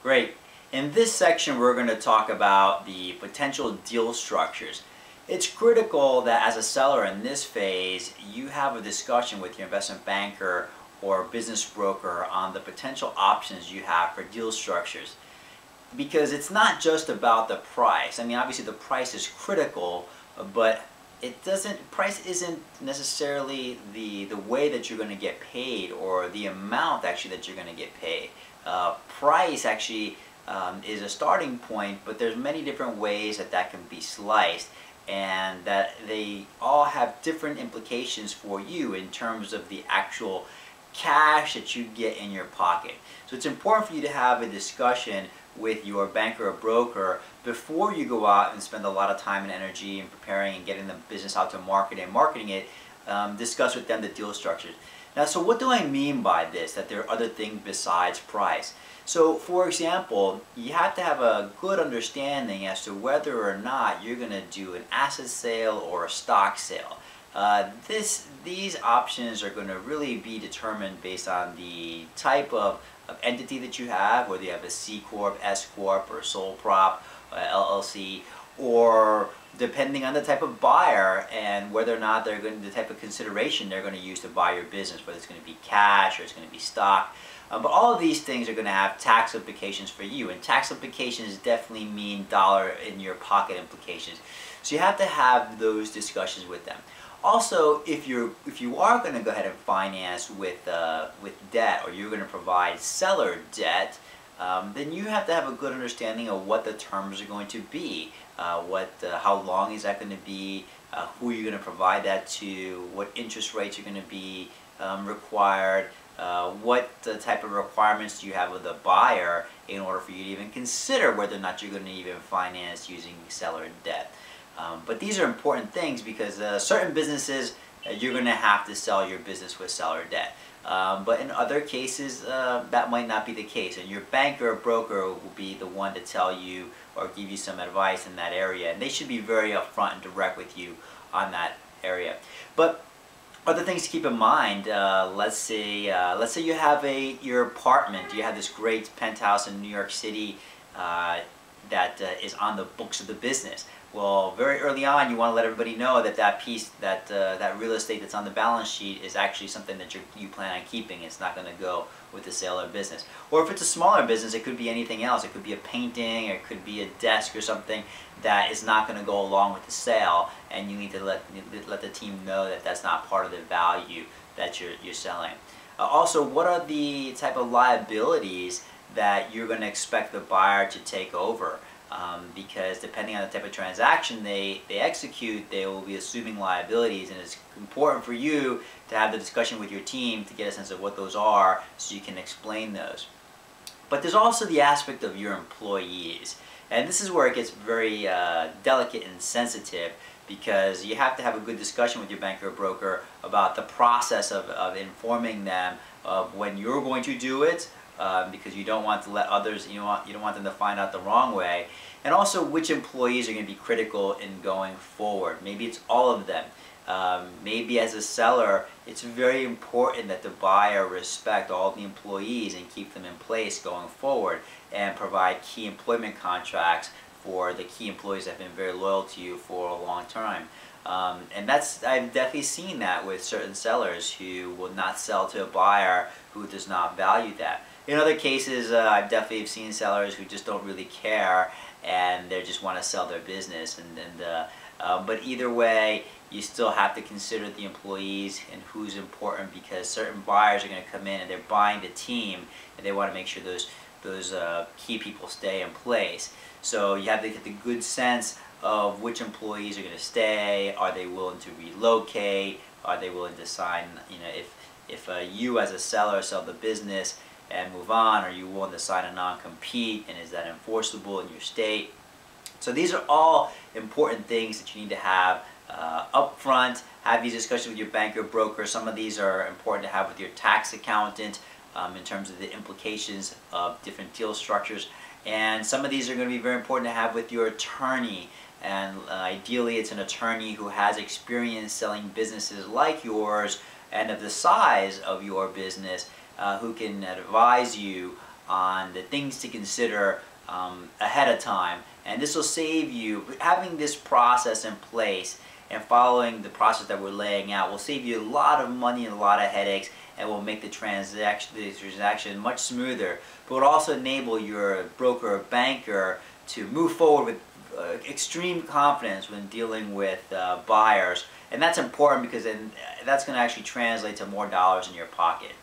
Great. In this section, we're going to talk about the potential deal structures. It's critical that as a seller in this phase, you have a discussion with your investment banker or business broker on the potential options you have for deal structures. Because it's not just about the price. I mean, obviously the price is critical, but price isn't necessarily the way that you're going to get paid or the amount actually that you're going to get paid. Price actually is a starting point, but there's many different ways that can be sliced, and that they all have different implications for you in terms of the actual cash that you get in your pocket. So it's important for you to have a discussion with your banker or broker before you go out and spend a lot of time and energy in preparing and getting the business out to market and marketing it. Discuss with them the deal structures. Now, so what do I mean by this, that there are other things besides price? So, for example, you have to have a good understanding as to whether or not you're going to do an asset sale or a stock sale. These options are going to really be determined based on the type of entity that you have, whether you have a C Corp, S Corp, or sole prop, LLC, or depending on the type of buyer and whether or not the type of consideration they're going to use to buy your business, whether it's going to be cash or it's going to be stock. But all of these things are going to have tax implications for you, and tax implications definitely mean dollar in your pocket implications. So you have to have those discussions with them. Also, if you are going to go ahead and finance with debt, or you're going to provide seller debt, then you have to have a good understanding of what the terms are going to be, how long is that going to be, who you're going to provide that to, what interest rates are going to be required, what type of requirements do you have with the buyer in order for you to even consider whether or not you're going to even finance using seller debt. But these are important things because certain businesses, you're going to have to sell your business with seller debt. But in other cases, that might not be the case. And your banker or broker will be the one to tell you or give you some advice in that area. And they should be very upfront and direct with you on that area. But other things to keep in mind, let's say you have your apartment. You have this great penthouse in New York City that is on the books of the business. Well, very early on, you want to let everybody know that that real estate that's on the balance sheet is actually something that you plan on keeping. It's not going to go with the sale or business. Or if it's a smaller business, it could be anything else. It could be a painting, or it could be a desk or something that is not going to go along with the sale, and you need to let the team know that that's not part of the value that you're selling. Also, what are the type of liabilities that you're going to expect the buyer to take over? Because depending on the type of transaction they execute, they will be assuming liabilities, and it's important for you to have the discussion with your team to get a sense of what those are so you can explain those. But there's also the aspect of your employees, and this is where it gets very delicate and sensitive, because you have to have a good discussion with your banker or broker about the process of informing them of when you're going to do it, because you don't want to let others, you don't want them to find out the wrong way, and also which employees are going to be critical in going forward. Maybe it's all of them. Maybe as a seller, it's very important that the buyer respect all the employees and keep them in place going forward, and provide key employment contracts for the key employees that have been very loyal to you for a long time. And I've definitely seen that with certain sellers who will not sell to a buyer who does not value that. In other cases, I've definitely seen sellers who just don't really care, and they just want to sell their business. But either way, you still have to consider the employees and who's important, because certain buyers are going to come in and they're buying the team, and they want to make sure those key people stay in place. So you have to get the good sense of which employees are going to stay. Are they willing to relocate? Are they willing to sign? If you as a seller sell the business and move on, are you willing to sign a non-compete, and is that enforceable in your state? So these are all important things that you need to have up front. Have these discussions with your banker, broker. Some of these are important to have with your tax accountant in terms of the implications of different deal structures. And some of these are going to be very important to have with your attorney. And ideally, it's an attorney who has experience selling businesses like yours and of the size of your business, who can advise you on the things to consider ahead of time. And this will save you, having this process in place and following the process that we're laying out will save you a lot of money and a lot of headaches, and will make the transaction much smoother, but will also enable your broker or banker to move forward with extreme confidence when dealing with buyers. And that's important because then that's going to actually translate to more dollars in your pocket.